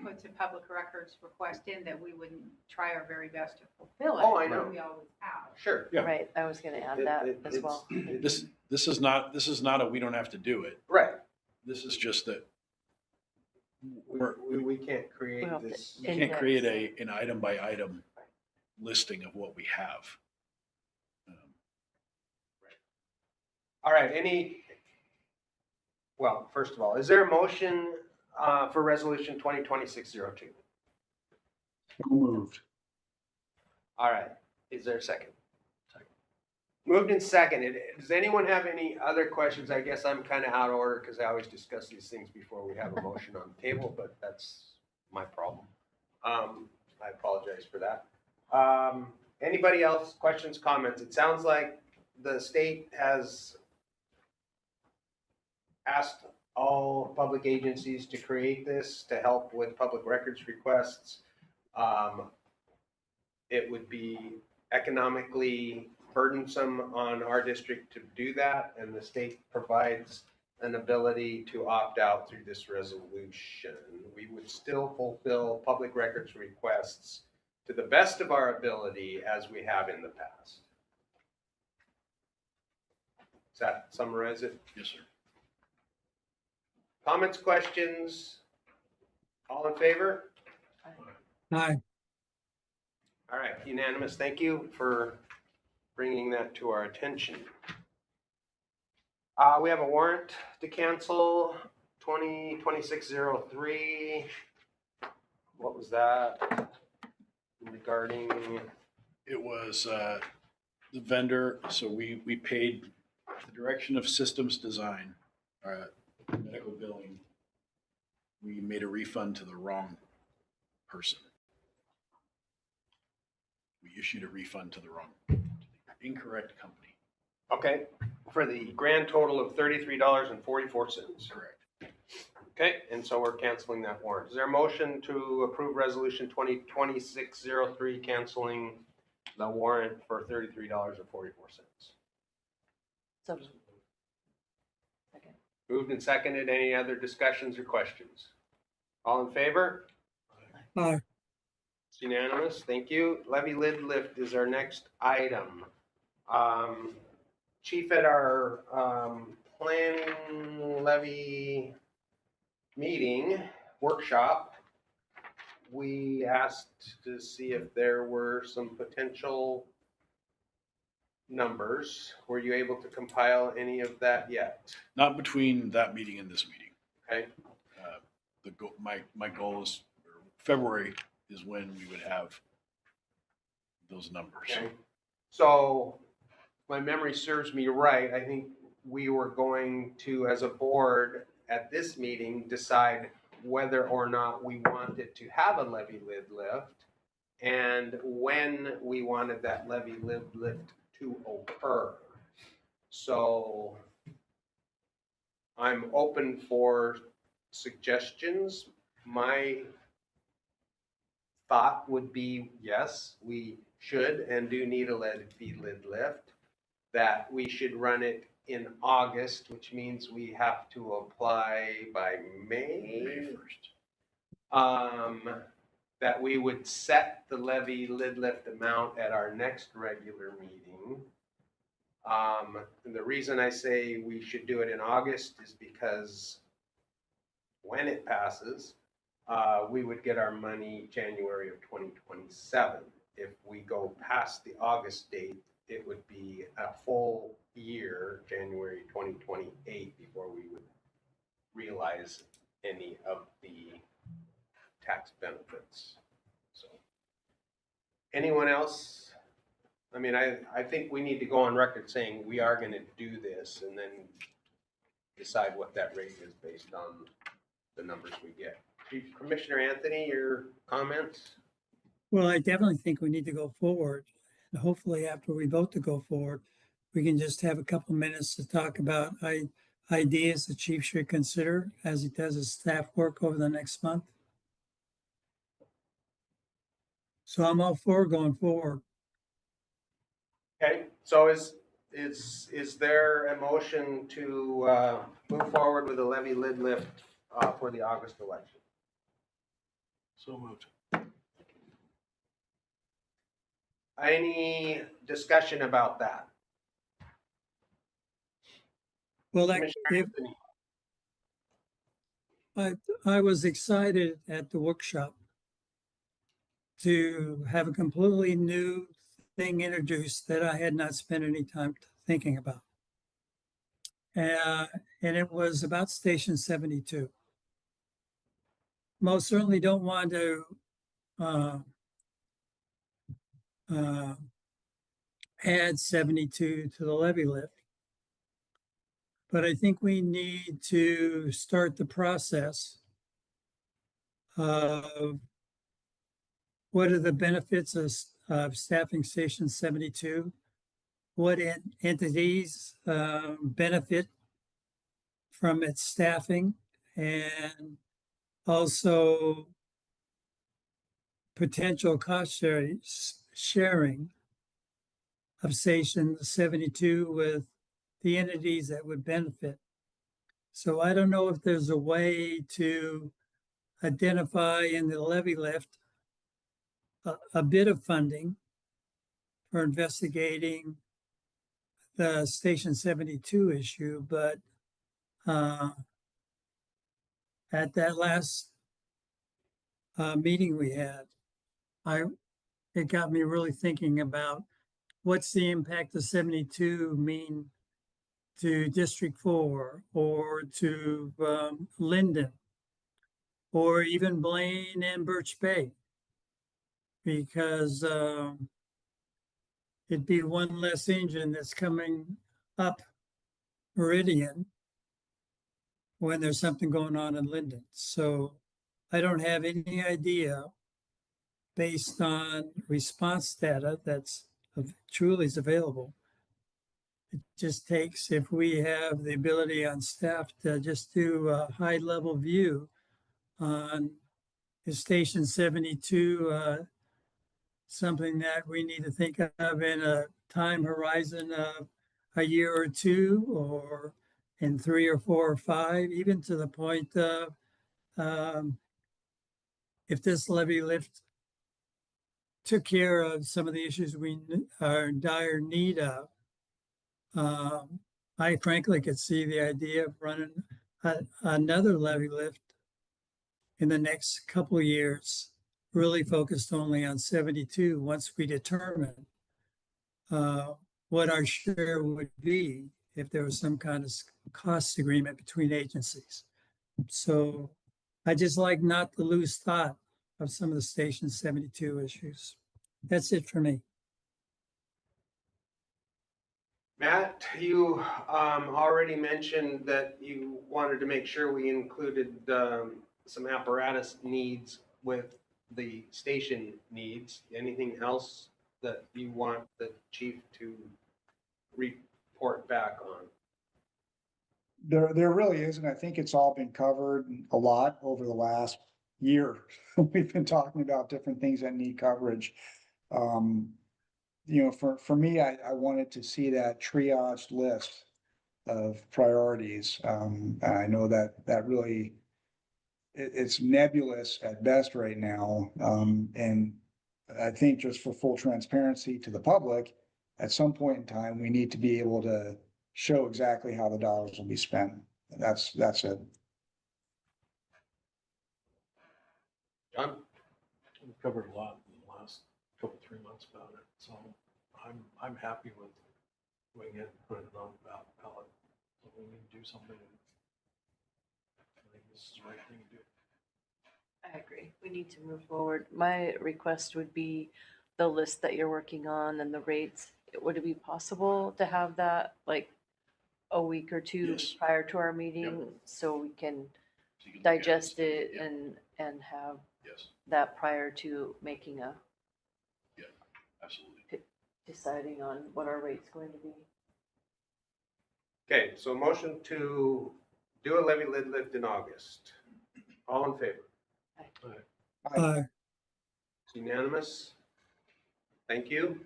puts a public records request in, that we wouldn't try our very best to fulfill it. Oh, I know. We always have. Sure. Yeah. Right, I was gonna add that as well. This is not a, we don't have to do it. Right, This is just that we can't create We have to this. we can't create an item by item listing of what we have. All right, first of all, is there a motion for resolution 2026-02? Moved. All right, is there a second? Moved and seconded. Does anyone have any other questions? I guess I'm kind of out of order because I always discuss these things before we have a motion on the table, but that's my problem. I apologize for that. Anybody else, questions, comments? It sounds like the state has asked all public agencies to create this to help with public records requests. It would be economically burdensome on our district to do that, and the state provides an ability to opt out through this resolution. We would still fulfill public records requests to the best of our ability as we have in the past. Does that summarize it? Yes, sir. Comments, questions? All in favor? Aye. All right, unanimous. Thank you for bringing that to our attention. We have a warrant to cancel 2026-03. What was that regarding? It was the vendor, so we paid the direction of systems design, medical billing. We made a refund to the wrong person. We issued a refund to the incorrect company. Okay, for the grand total of $33.44. Correct. Okay, and so we're canceling that warrant. Is there a motion to approve resolution 2026-03 canceling the warrant for $33.44? So Moved and seconded. Any other discussions or questions? All in favor? It's unanimous. Thank you. Levy lid lift is our next item. Chief, at our planning levy meeting workshop, we asked to see if there were some potential numbers. Were you able to compile any of that yet? Not between that meeting and this meeting. Okay. My goal is, February is when we would have those numbers. Okay. So, my memory serves me right, I think we were going to, as a board, at this meeting, decide whether or not we wanted to have a levy lid lift and when we wanted that levy lid lift to occur. So, I'm open for suggestions. My thought would be, yes, we should and do need a levy lid lift, that we should run it in August, which means we have to apply by May 1st. That we would set the levy lid lift amount at our next regular meeting. And the reason I say we should do it in August is because when it passes, we would get our money January of 2027. If we go past the August date, it would be a full year, January 2028, before we would realize any of the tax benefits. So, anyone else? I mean, I think we need to go on record saying we are going to do this and then decide what that rate is based on the numbers we get. Commissioner Anthony, your comments? Well, I definitely think we need to go forward. And hopefully after we vote to go forward, we can just have a couple minutes to talk about ideas the chief should consider as he does his staff work over the next month. So I'm all for going forward. Okay, so is there a motion to move forward with a levy lid lift for the August election? So moved. Any discussion about that? Well, Commissioner Anthony? I was excited at the workshop to have a completely new thing introduced that I had not spent any time thinking about. And it was about Station 72. Most certainly don't want to add 72 to the levy lift. But I think we need to start the process of what are the benefits of staffing Station 72? What entities benefit from its staffing? And also potential cost sharing of Station 72 with the entities that would benefit. So I don't know if there's a way to identify in the levy lift a bit of funding for investigating the Station 72 issue, but at that last meeting we had, it got me really thinking about what's the impact of 72 mean to District 4 or to Linden or even Blaine and Birch Bay, because it'd be one less engine that's coming up Meridian when there's something going on in Linden. So I don't have any idea based on response data that's truly is available. It just takes, if we have the ability on staff to just do a high level view on is Station 72 something that we need to think of in a time horizon of a year or two, or in 3 or 4 or 5, even to the point of, um, if this levy lift took care of some of the issues we are in dire need of, I frankly could see the idea of running another levy lift in the next couple of years, really focused only on 72 once we determine what our share would be if there was some kind of cost agreement between agencies. So I just like not to lose thought of some of the Station 72 issues. That's it for me. Matt, you already mentioned that you wanted to make sure we included some apparatus needs with the station needs. Anything else that you want the chief to report back on? There really isn't. I think it's all been covered a lot over the last year. We've been talking about different things that need coverage. You know, for me, I wanted to see that triaged list of priorities. I know that really, it's nebulous at best right now. And I think just for full transparency to the public, at some point in time, we need to be able to show exactly how the dollars will be spent. That's it. John? We've covered a lot in the last couple, 3 months about it, so I'm happy with going ahead and putting it on the ballot. So we need to do something. I think this is the right thing to do. I agree. We need to move forward. My request would be the list that you're working on and the rates. Would it be possible to have that like a week or two Yes. prior to our meeting so we can So you can look at digest it Yeah. and have Yes, that prior to making a absolutely. deciding on what our rate's going to be? Okay, so motion to do a levy lid lift in August. All in favor? It's unanimous. Thank you.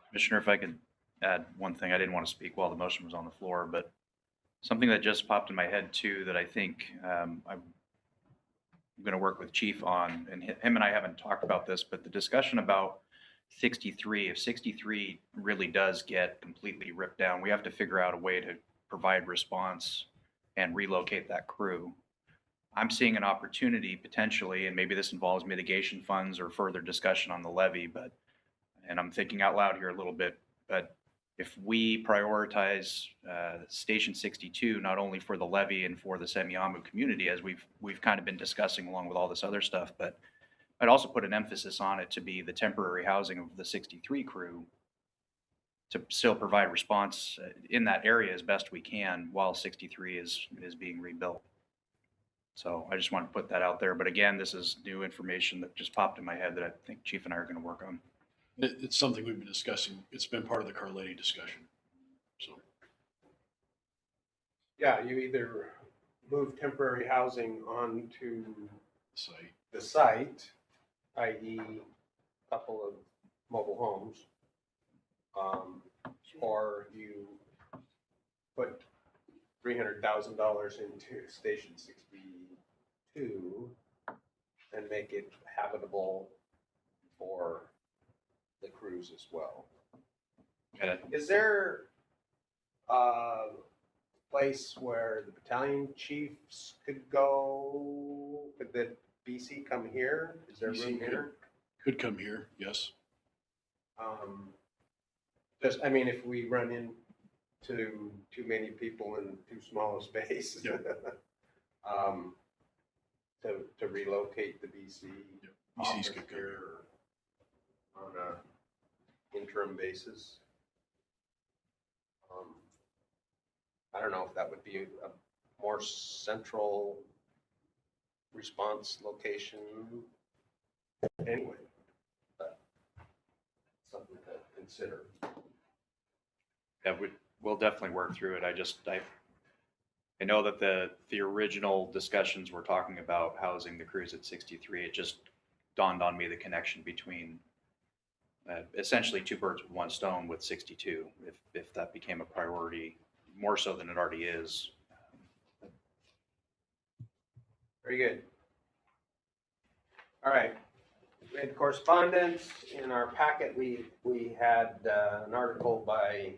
Commissioner, if I could add one thing, I didn't want to speak while the motion was on the floor, but something that just popped in my head too that I think I'm going to work with Chief on, and him and I haven't talked about this, but the discussion about 63, if 63 really does get completely ripped down, we have to figure out a way to provide response and relocate that crew. I'm seeing an opportunity potentially, and maybe this involves mitigation funds or further discussion on the levy, and I'm thinking out loud here a little bit, but if we prioritize Station 62, not only for the levy and for the Semiahmoo community, as we've kind of been discussing along with all this other stuff, but I'd also put an emphasis on it to be the temporary housing of the 63 crew to still provide response in that area as best we can while 63 is being rebuilt. So I just want to put that out there. But again, this is new information that just popped in my head that I think Chief and I are going to work on. It's something we've been discussing. It's been part of the Carletti discussion. So Yeah, you either move temporary housing onto site. the site, i.e. a couple of mobile homes, or you put $300,000 into Station 62 and make it habitable for the crews as well. Is there a place where the battalion chiefs could go? Could the BC come here? Is there BC room here? Could come here, yes. Just, I mean, if we run into too many people in too small a space, Yeah. to relocate the BC Yeah. BCs office could come here here. on a interim basis. I don't know if that would be a more central response location anyway, but something to consider. Yeah, we'll definitely work through it. I know that the original discussions were talking about housing the crews at 63. It just dawned on me the connection between essentially two birds with one stone with 62. If that became a priority, more so than it already is. Very good. All right. We had correspondence in our packet. We had an article by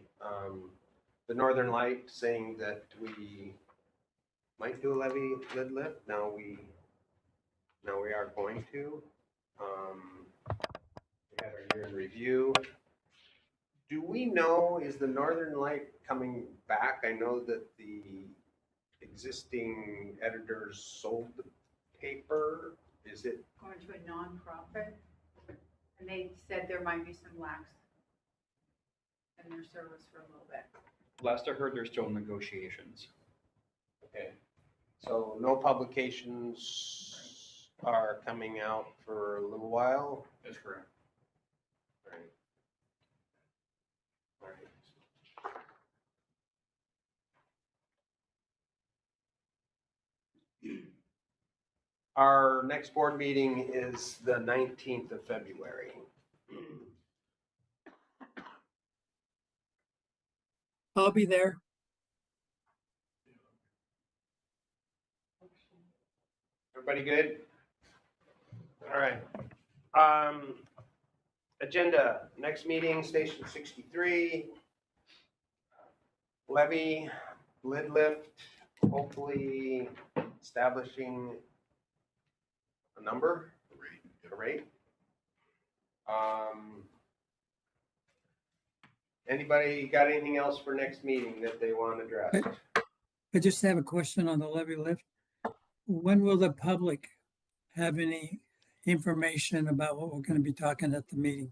the Northern Light saying that we might do a levy lid lift. Now we are going to. We had our year in review. Do we know, is the Northern Light coming back? I know that the existing editors sold the paper. Is it? Going to a nonprofit, and they said there might be some lax in their service for a little bit. Last I heard, there's still negotiations. Okay, so no publications are coming out for a little while? That's correct. All right. All right. Our next board meeting is the 19th of February. I'll be there. Everybody good? All right. Agenda, next meeting, Station 63. Levy, lid lift, hopefully establishing a number, a rate. Anybody got anything else for next meeting that they want to address? I just have a question on the levy lift. When will the public have any information about what we're going to be talking at the meeting?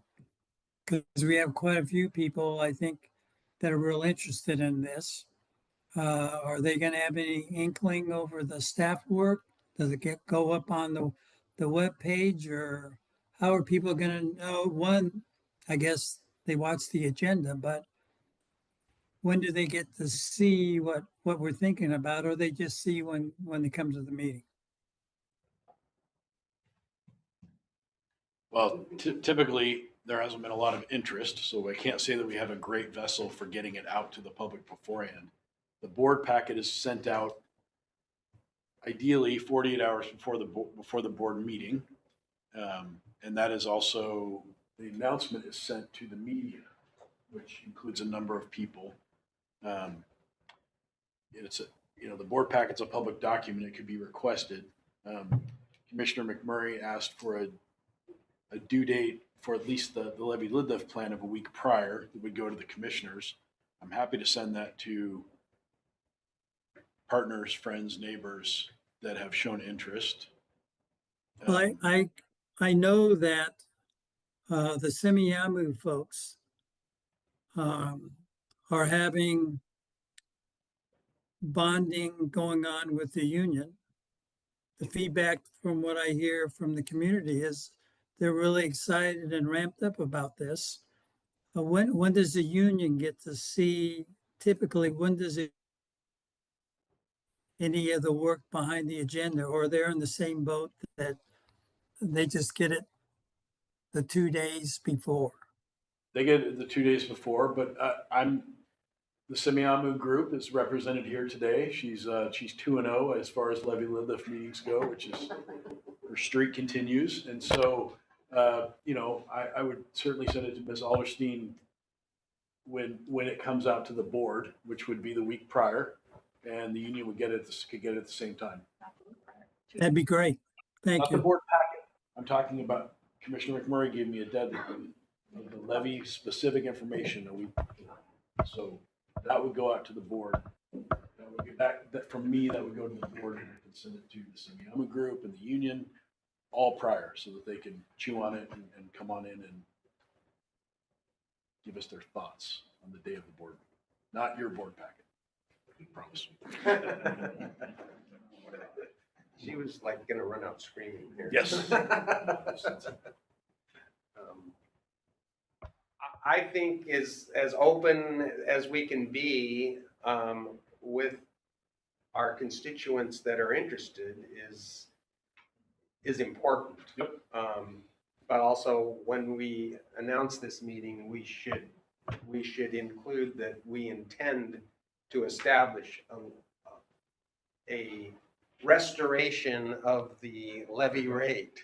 Because we have quite a few people, I think, that are real interested in this. Are they going to have any inkling over the staff work? Does it go up on the web page, or how are people going to know? One, I guess they watch the agenda, but when do they get to see what we're thinking about, or they just see when they come to the meeting? Well, typically, there hasn't been a lot of interest, so I can't say that we have a great vessel for getting it out to the public beforehand. The board packet is sent out ideally 48 hours before the board meeting. And that is also, the announcement is sent to the media, which includes a number of people. It's the board packet's a public document. It could be requested. Commissioner McMurray asked for a due date for at least the levy lid lift plan of a week prior that would go to the commissioners. I'm happy to send that to partners, friends, neighbors that have shown interest. Well, I know that the Semiahmoo folks are having bonding going on with the union. The feedback from what I hear from the community is they're really excited and ramped up about this. When does the union get to see, typically, when does it any of the work behind the agenda, or they're in the same boat that they just get it the 2 days before? They get it the 2 days before, but the Semiahmoo group is represented here today. She's 2-0 as far as levy lid lift meetings go, which is her streak continues. And so, I would certainly send it to Ms. Alderstein when it comes out to the board, which would be the week prior, and the union could get it at the same time. That'd be great. Thank Not the you. board packet. I'm talking about, Commissioner McMurray gave me a deadline, the levy specific information so that would go out to the board. That from me, that would go to the board, and I can send it to the Semiahmoo group and the union all prior, so that they can chew on it and come on in and give us their thoughts on the day of the board. Not your board packet, I promise. She was like gonna run out screaming here. Yes. I think as open as we can be with our constituents that are interested is important. Yep. But also, when we announce this meeting, we should include that we intend to establish a restoration of the levy rate.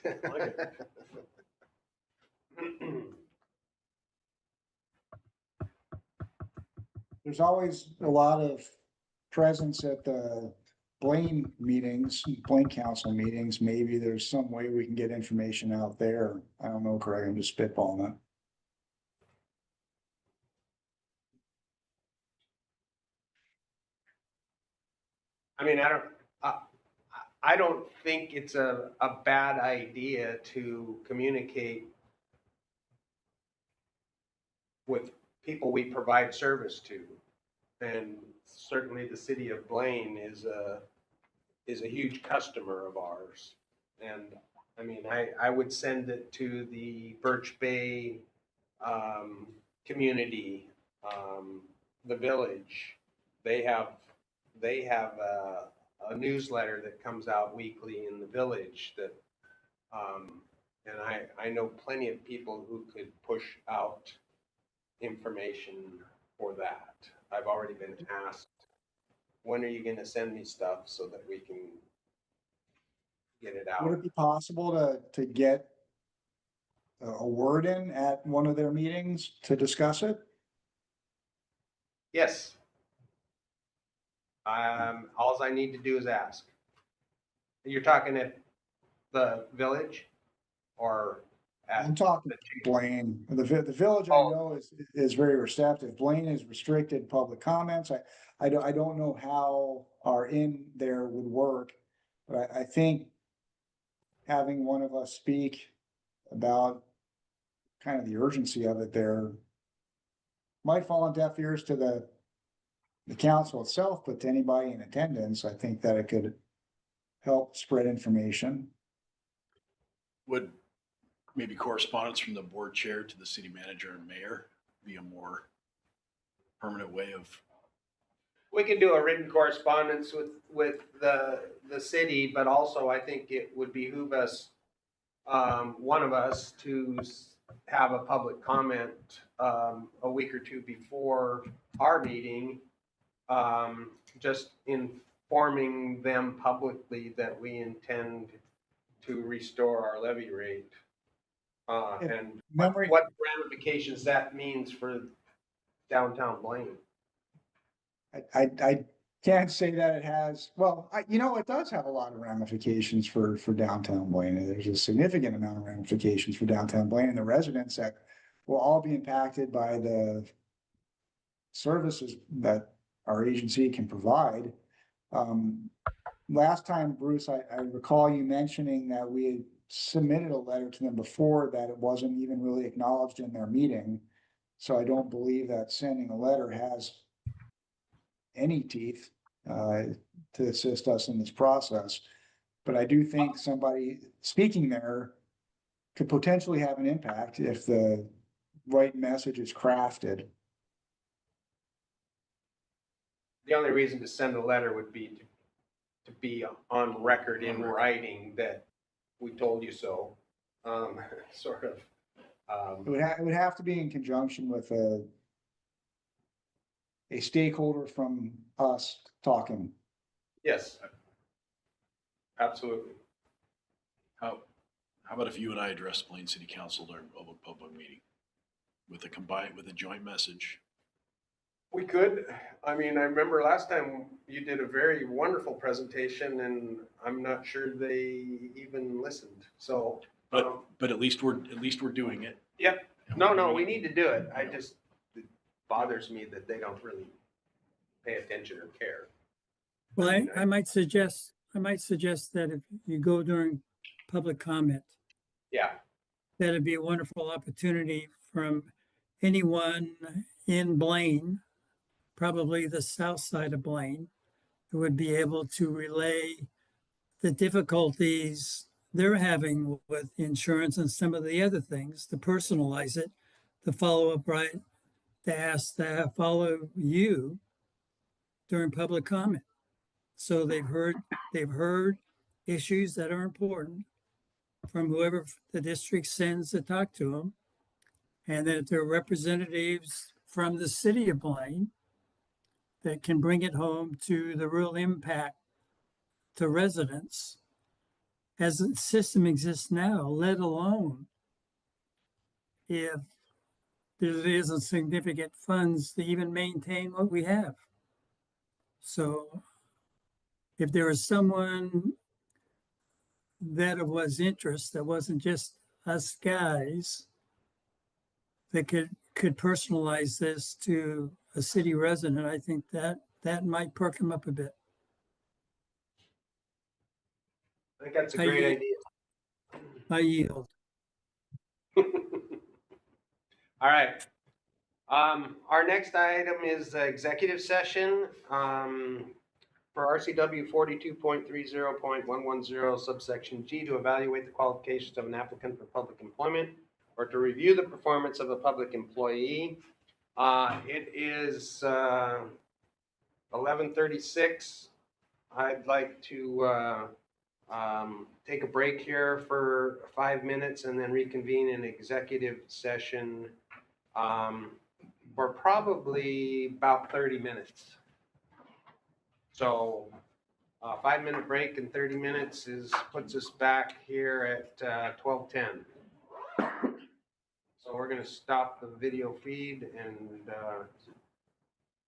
There's always a lot of presence at the Blaine meetings, Blaine Council meetings. Maybe there's some way we can get information out there. I don't know, Craig, I'm just spitballing it. I mean, I don't think it's a bad idea to communicate with people we provide service to. And certainly the city of Blaine is a huge customer of ours. And I mean, I would send it to the Birch Bay community, the village. They have a newsletter that comes out weekly in the village that, and I know plenty of people who could push out information for that. I've already been asked, when are you gonna send me stuff so that we can get it Would out? it be possible to get a word in at one of their meetings to discuss it? Yes. Alls I need to do is ask. You're talking at the village or at I'm talking the chief? Blaine, the village I Oh. know is very receptive. Blaine has restricted public comments. I don't know how our in there would work. But I think having one of us speak about kind of the urgency of it there might fall on deaf ears to the council itself, but to anybody in attendance, I think that it could help spread information. Would maybe correspondence from the board chair to the city manager and mayor be a more permanent way of? We can do a written correspondence with the city, but also I think it would behoove us, one of us to have a public comment, a week or two before our meeting, just informing them publicly that we intend to restore our levy rate. And Memory, what ramifications that means for downtown Blaine. I can't say that it has, well, it does have a lot of ramifications for downtown Blaine. There's a significant amount of ramifications for downtown Blaine and the residents that will all be impacted by the services that our agency can provide. Last time, Bruce, I recall you mentioning that we had submitted a letter to them before that it wasn't even really acknowledged in their meeting. So I don't believe that sending a letter has any teeth to assist us in this process. But I do think somebody speaking there could potentially have an impact if the right message is crafted. The only reason to send a letter would be to be on record in writing that we told you so, sort of. It would have to be in conjunction with a stakeholder from us talking. Yes. Absolutely. How about if you and I address Blaine City Council during a public meeting with a joint message? We could. I mean, I remember last time you did a very wonderful presentation and I'm not sure they even listened. So. But at least we're doing it. Yep. No, we need to do it. It bothers me that they don't really pay attention or care. Well, I might suggest that if you go during public comment, Yeah. that'd be a wonderful opportunity from anyone in Blaine, probably the south side of Blaine, who would be able to relay the difficulties they're having with insurance and some of the other things, to personalize it, to follow up right, to follow you during public comment. So they've heard issues that are important from whoever the district sends to talk to them. And that they're representatives from the city of Blaine. that can bring it home to the real impact to residents as the system exists now, let alone if there isn't significant funds to even maintain what we have. So if there is someone that was interest, that wasn't just us guys, that could personalize this to a city resident, I think that might perk them up a bit. I think that's a I great yield. idea. I yield. All right. Our next item is executive session, for RCW 42.30.110 subsection G to evaluate the qualifications of an applicant for public employment or to review the performance of a public employee. It is 11:36. I'd like to take a break here for 5 minutes and then reconvene in executive session for probably about 30 minutes. So 5-minute break in 30 minutes puts us back here at 12:10. So we're going to stop the video feed and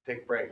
take a break.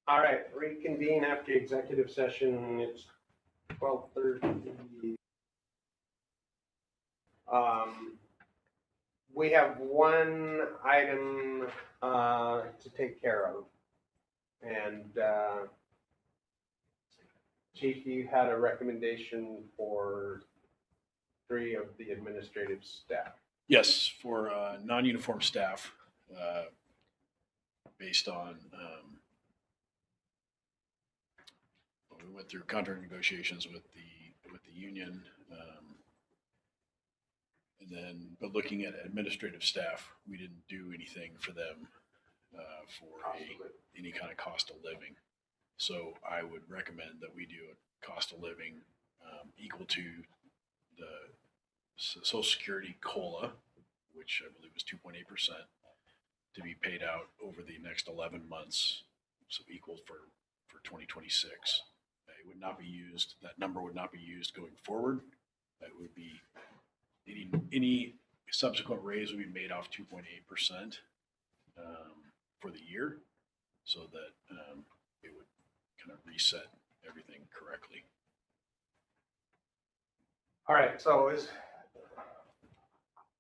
All right, reconvene after executive session. It's 12:30. We have one item to take care of. And Chief, you had a recommendation for 3 of the administrative staff. Yes, for non-uniform staff, based on, well, we went through contract negotiations with the union. And then, but looking at administrative staff, we didn't do anything for them for any kind of cost of living. So I would recommend that we do a cost of living equal to the Social Security COLA, which I believe was 2.8%, to be paid out over the next 11 months, so equal for 2026. It would not be used, that number would not be used going forward. That would be, any subsequent raise would be made off 2.8% for the year, so that it would kind of reset everything correctly. All right, so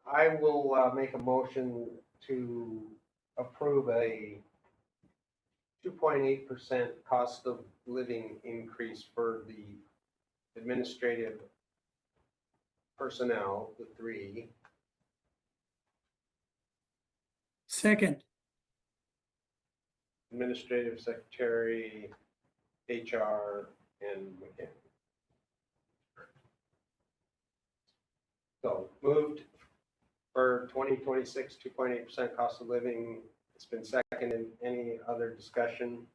I will make a motion to approve a 2.8% cost of living increase for the administrative personnel, the 3. Second, Administrative secretary, HR, and mechanic. So moved for 2026, 2.8% cost of living. It's been seconded. Any other discussion?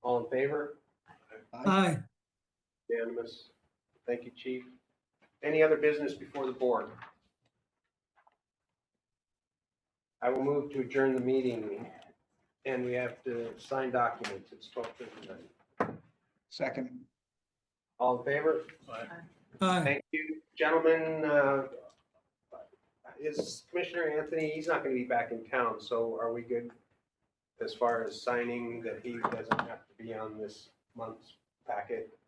All in favor? aye. Unanimous. Thank you, Chief. Any other business before the board? I will move to adjourn the meeting, and we have to sign documents. It's 12:59. Second. All in favor? Aye. Thank you, gentlemen. Is Commissioner Anthony, he's not going to be back in town, so are we good as far as signing that he doesn't have to be on this month's packet?